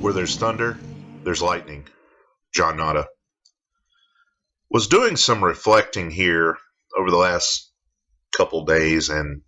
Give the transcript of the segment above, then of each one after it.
Where there's thunder, there's lightning. John Nada. Was doing some reflecting here over the last couple days, and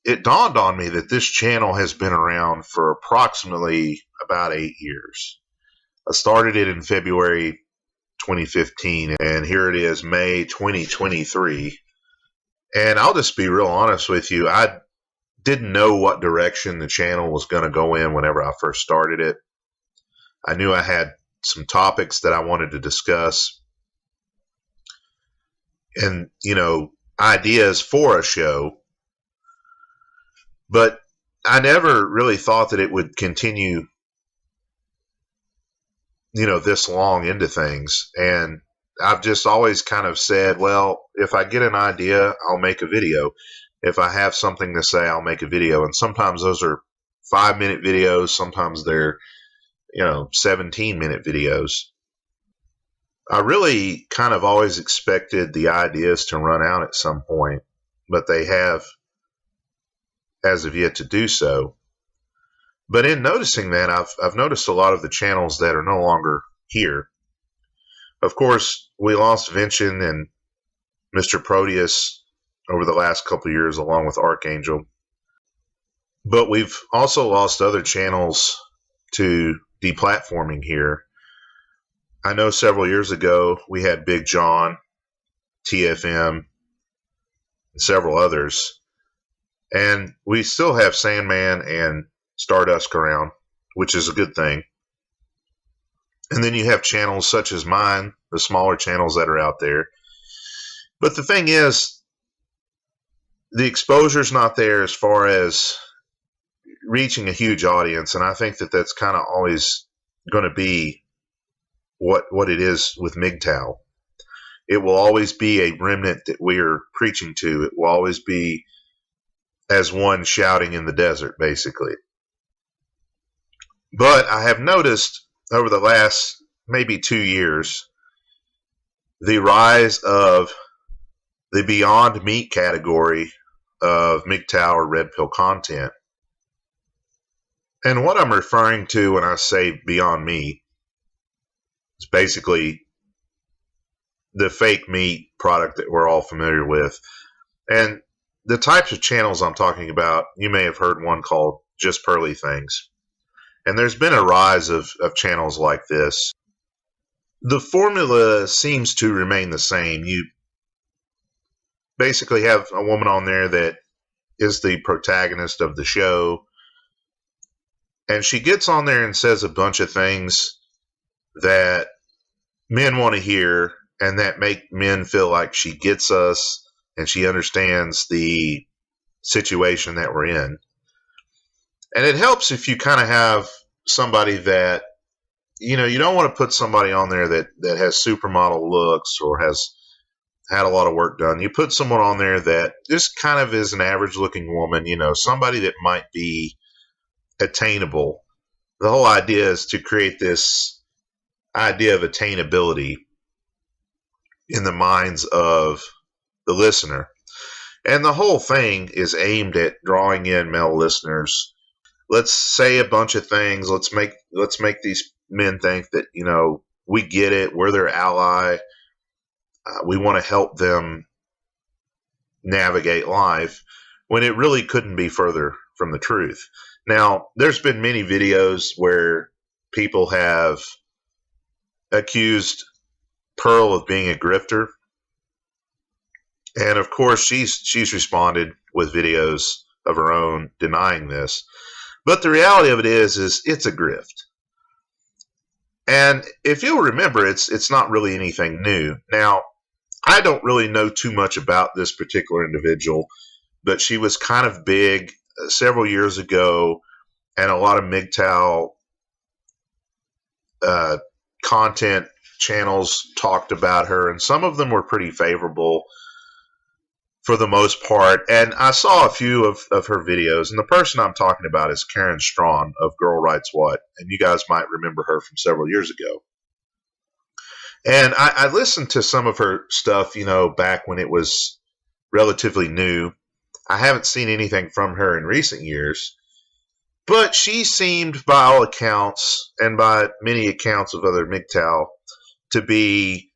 it dawned on me that this channel has been around for approximately about 8 years. I started it in February 2015, and here it is, May 2023. And I'll just be real honest with you. I didn't know what direction the channel was going to go in whenever I first started it. I knew I had some topics that I wanted to discuss and, ideas for a show. But I never really thought that it would continue, this long into things. And I've just always kind of said, well, if I get an idea, I'll make a video. If I have something to say, I'll make a video. And sometimes those are 5-minute videos. Sometimes they're, 17-minute videos. I really kind of always expected the ideas to run out at some point, but they have as of yet to do so. But in noticing that, I've noticed a lot of the channels that are no longer here. Of course, we lost Vincent and Mr. Proteus over the last couple of years, along with Archangel. But we've also lost other channels to deplatforming here. I know several years ago we had Big John, TFM, and several others. And we still have Sandman and Stardust around, which is a good thing. And then you have channels such as mine, the smaller channels that are out there. But the thing is, the exposure's not there as far as reaching a huge audience. And I think that that's kind of always going to be what it is with MGTOW. It will always be a remnant that we are preaching to. It will always be as one shouting in the desert, basically. But I have noticed over the last maybe 2 years the rise of the Beyond Meat category of MGTOW or Red Pill content. And what I'm referring to when I say Beyond Meat is basically the fake meat product that we're all familiar with. And the types of channels I'm talking about, you may have heard one called Just Pearly Things. And there's been a rise of channels like this. The formula seems to remain the same. You basically have a woman on there that is the protagonist of the show. And she gets on there and says a bunch of things that men want to hear and that make men feel like she gets us and she understands the situation that we're in. And it helps if you kind of have somebody that, you don't want to put somebody on there that has supermodel looks or has had a lot of work done. You put someone on there that just kind of is an average looking woman, somebody that might be attainable. The whole idea is to create this idea of attainability in the minds of the listener. And the whole thing is aimed at drawing in male listeners. Let's say a bunch of things. Let's make these men think that, we get it. We're their ally. We want to help them navigate life, when it really couldn't be further from the truth. Now, there's been many videos where people have accused Pearl of being a grifter. And of course, she's responded with videos of her own denying this. But the reality of it is it's a grift. And if you'll remember, it's not really anything new. Now, I don't really know too much about this particular individual, but she was kind of big several years ago, and a lot of MGTOW content channels talked about her, and some of them were pretty favorable for the most part. And I saw a few of her videos, and the person I'm talking about is Karen Strawn of Girl Writes What, and you guys might remember her from several years ago. And I listened to some of her stuff, back when it was relatively new. I haven't seen anything from her in recent years. But she seemed, by all accounts, and by many accounts of other MGTOW, to be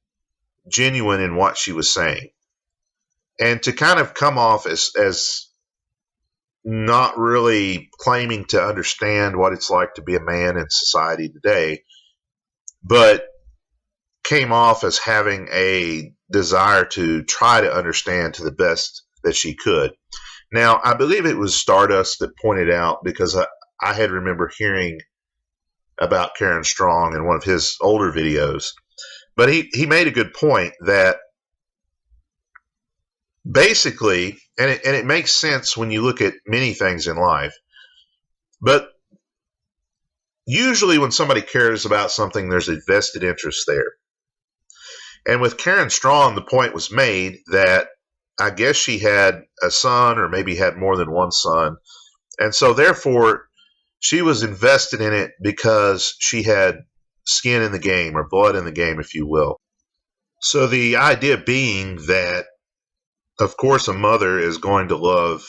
genuine in what she was saying. And to kind of come off as not really claiming to understand what it's like to be a man in society today, but came off as having a desire to try to understand to the best that she could. Now, I believe it was Stardust that pointed out, because I had remember hearing about Karen Strong in one of his older videos, but he made a good point that basically, and it makes sense when you look at many things in life, but usually when somebody cares about something, there's a vested interest there. And with Karen Strong, the point was made that I guess she had a son, or maybe had more than one son. And so therefore, she was invested in it because she had skin in the game, or blood in the game, if you will. So the idea being that, of course, a mother is going to love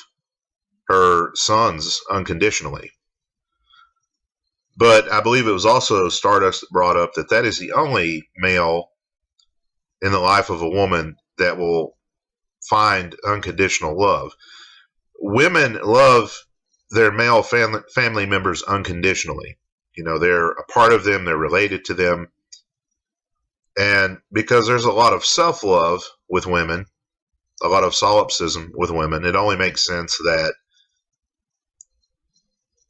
her sons unconditionally. But I believe it was also Stardust that brought up that is the only male in the life of a woman that will find unconditional love. Women love their male family members unconditionally. You know, they're a part of them, they're related to them. And because there's a lot of self-love with women, a lot of solipsism with women, it only makes sense that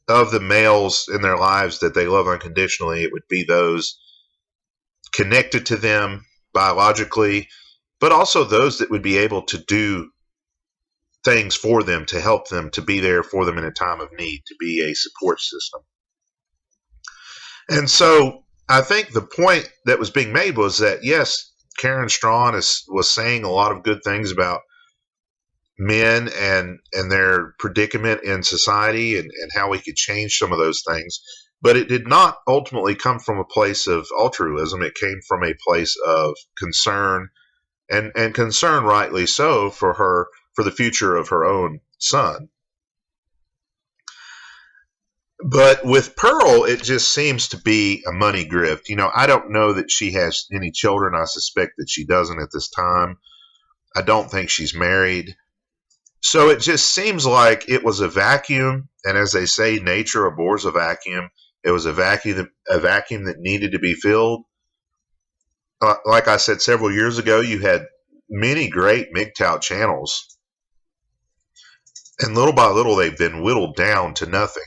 of the males in their lives that they love unconditionally, it would be those connected to them biologically, but also those that would be able to do things for them, to help them, to be there for them in a time of need, to be a support system. And so I think the point that was being made was that, yes, Karen Strong was saying a lot of good things about men and their predicament in society, and how we could change some of those things. But it did not ultimately come from a place of altruism. It came from a place of concern, and concern rightly so, for the future of her own son. But with Pearl, it just seems to be a money grift. You know, I don't know that she has any children. I suspect that she doesn't at this time. I don't think she's married. So it just seems like it was a vacuum. And as they say, nature abhors a vacuum. It was a vacuum that needed to be filled. Like I said several years ago, you had many great MGTOW channels. And little by little, they've been whittled down to nothing.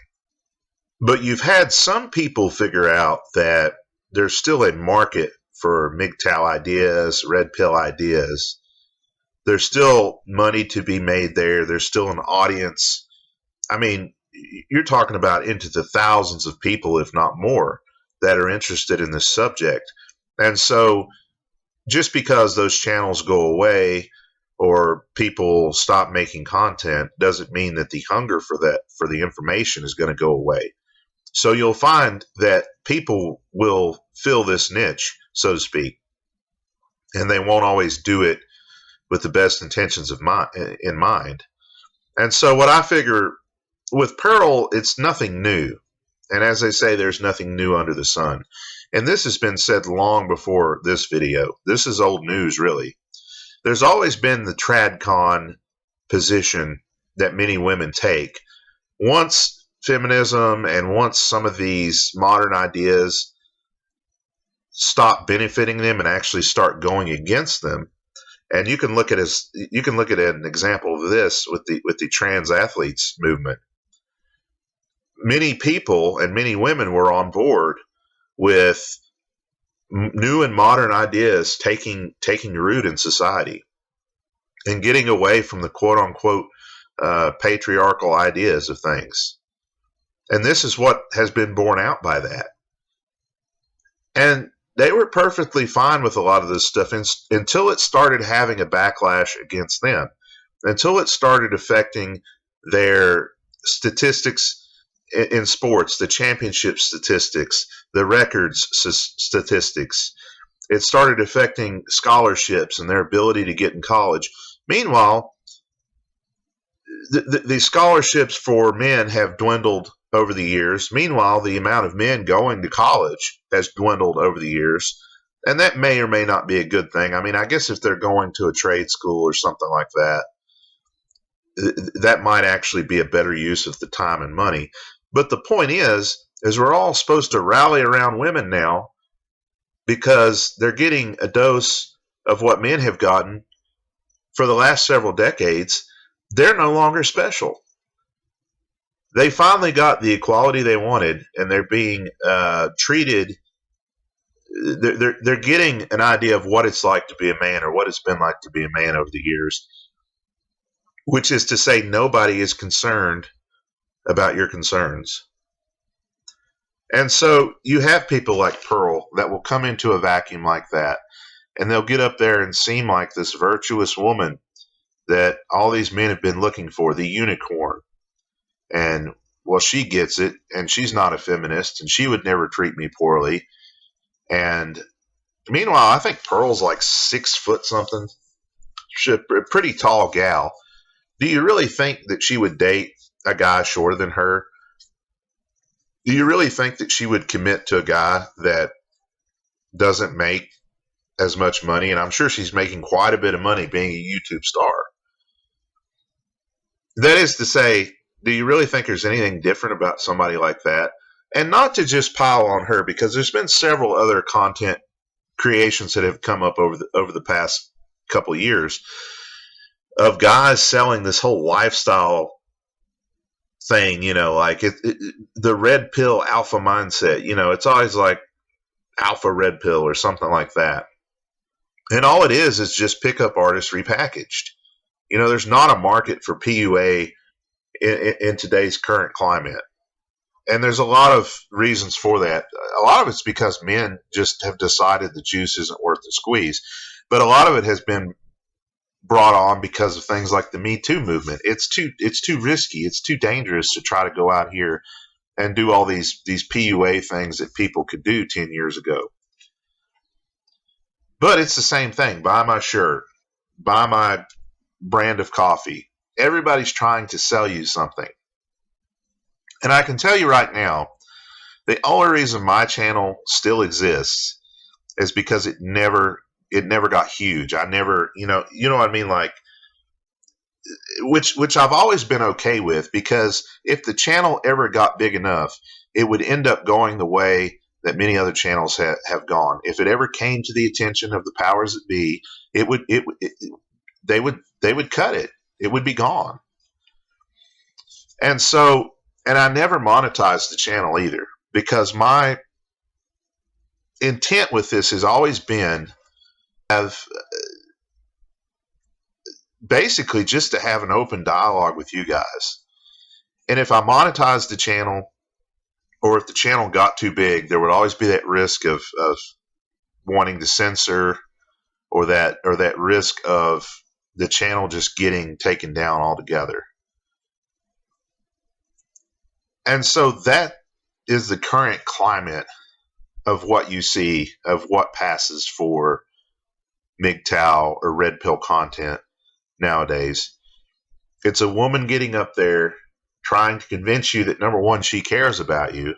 But you've had some people figure out that there's still a market for MGTOW ideas, red pill ideas. There's still money to be made there. There's still an audience. I mean, you're talking about into the thousands of people, if not more, that are interested in this subject. And so just because those channels go away or people stop making content doesn't mean that the hunger for the information is going to go away. So you'll find that people will fill this niche, so to speak, and they won't always do it with the best intentions in mind. And so what I figure with Pearl, it's nothing new. And as they say, there's nothing new under the sun. And this has been said long before this video. This is old news, really. There's always been the tradcon position that many women take. Once feminism and once some of these modern ideas stop benefiting them and actually start going against them, and you can look at an example of this with the trans athletes movement. Many people and many women were on board with new and modern ideas taking root in society and getting away from the quote unquote patriarchal ideas of things. And this is what has been borne out by that. And they were perfectly fine with a lot of this stuff until it started having a backlash against them, until it started affecting their statistics in sports, the championship statistics, the records statistics. It started affecting scholarships and their ability to get in college. Meanwhile, the scholarships for men have dwindled over the years. Meanwhile, the amount of men going to college has dwindled over the years. And that may or may not be a good thing. I mean, I guess if they're going to a trade school or something like that, that might actually be a better use of the time and money. But the point is we're all supposed to rally around women now because they're getting a dose of what men have gotten for the last several decades. They're no longer special. They finally got the equality they wanted, and they're being treated. They're getting an idea of what it's like to be a man, or what it's been like to be a man over the years, which is to say, nobody is concerned about your concerns. And so you have people like Pearl that will come into a vacuum like that, and they'll get up there and seem like this virtuous woman that all these men have been looking for, the unicorn. And well, she gets it, and she's not a feminist, and she would never treat me poorly. And meanwhile, I think Pearl's like 6 foot something. She's a pretty tall gal. Do you really think that she would date a guy shorter than her? Do you really think that she would commit to a guy that doesn't make as much money? And I'm sure she's making quite a bit of money being a YouTube star. That is to say, do you really think there's anything different about somebody like that? And not to just pile on her, because there's been several other content creations that have come up over the past couple of years of guys selling this whole lifestyle thing, like the red pill alpha mindset. It's always like alpha red pill or something like that. And all it is just pickup artists repackaged. There's not a market for PUA in today's current climate. And there's a lot of reasons for that. A lot of it's because men just have decided the juice isn't worth the squeeze. But a lot of it has been brought on because of things like the Me Too movement. It's too risky. It's too dangerous to try to go out here and do all these PUA things that people could do 10 years ago. But it's the same thing. Buy my shirt. Buy my brand of coffee. Everybody's trying to sell you something. And I can tell you right now, the only reason my channel still exists is because it never got huge. I never, you know what I mean? Like, which I've always been okay with, because if the channel ever got big enough, it would end up going the way that many other channels have gone. If it ever came to the attention of the powers that be, they would cut it. It would be gone. And so, and I never monetized the channel either, because my intent with this has always been basically just to have an open dialogue with you guys. And if I monetized the channel, or if the channel got too big, there would always be that risk of wanting to censor, or that risk of the channel just getting taken down altogether. And so that is the current climate of what you see, of what passes for MGTOW or red pill content nowadays. It's a woman getting up there trying to convince you that, number one, she cares about you.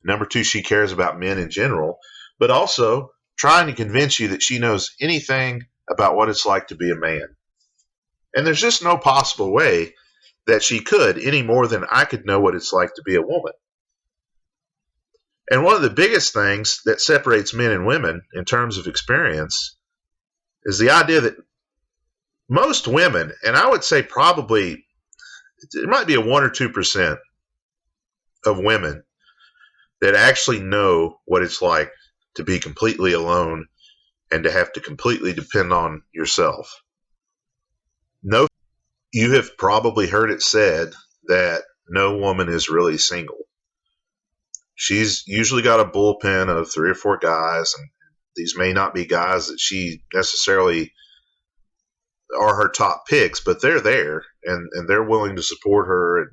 Number two, she cares about men in general, but also trying to convince you that she knows anything about what it's like to be a man. And there's just no possible way that she could, any more than I could know what it's like to be a woman. And one of the biggest things that separates men and women in terms of experience is the idea that most women, and I would say probably it might be a 1 or 2% of women that actually know what it's like to be completely alone and to have to completely depend on yourself. No, you have probably heard it said that no woman is really single. She's usually got a bullpen of 3 or 4 guys, and these may not be guys that she necessarily are her top picks, but they're there, and they're willing to support her and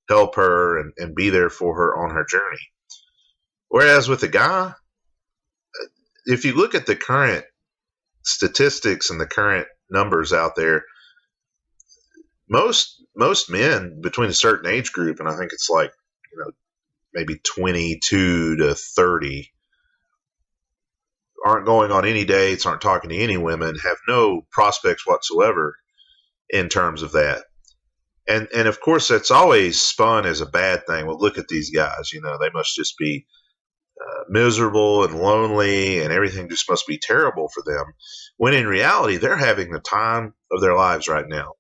help her and be there for her on her journey. Whereas with a guy, if you look at the current statistics and the current numbers out there, most men between a certain age group, and I think it's like maybe 22 to 30, aren't going on any dates, aren't talking to any women, have no prospects whatsoever in terms of that. And of course, that's always spun as a bad thing. Well, look at these guys, they must just be miserable and lonely, and everything just must be terrible for them. When in reality, they're having the time of their lives right now.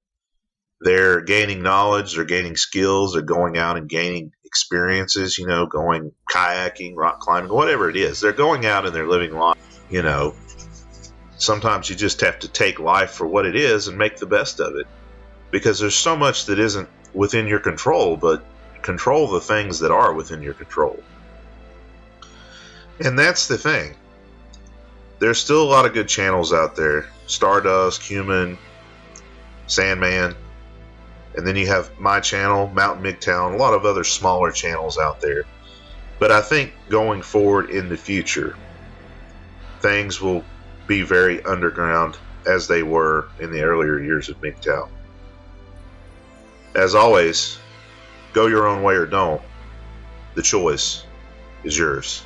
They're gaining knowledge, they're gaining skills, they're going out and gaining experiences, going kayaking, rock climbing, whatever it is. They're going out and they're living life. Sometimes you just have to take life for what it is and make the best of it, because there's so much that isn't within your control, but control the things that are within your control. And that's the thing. There's still a lot of good channels out there. Stardust, Human, Sandman. And then you have my channel, Mountain MGTOW, and a lot of other smaller channels out there. But I think going forward in the future, things will be very underground as they were in the earlier years of MGTOW. As always, go your own way or don't. The choice is yours.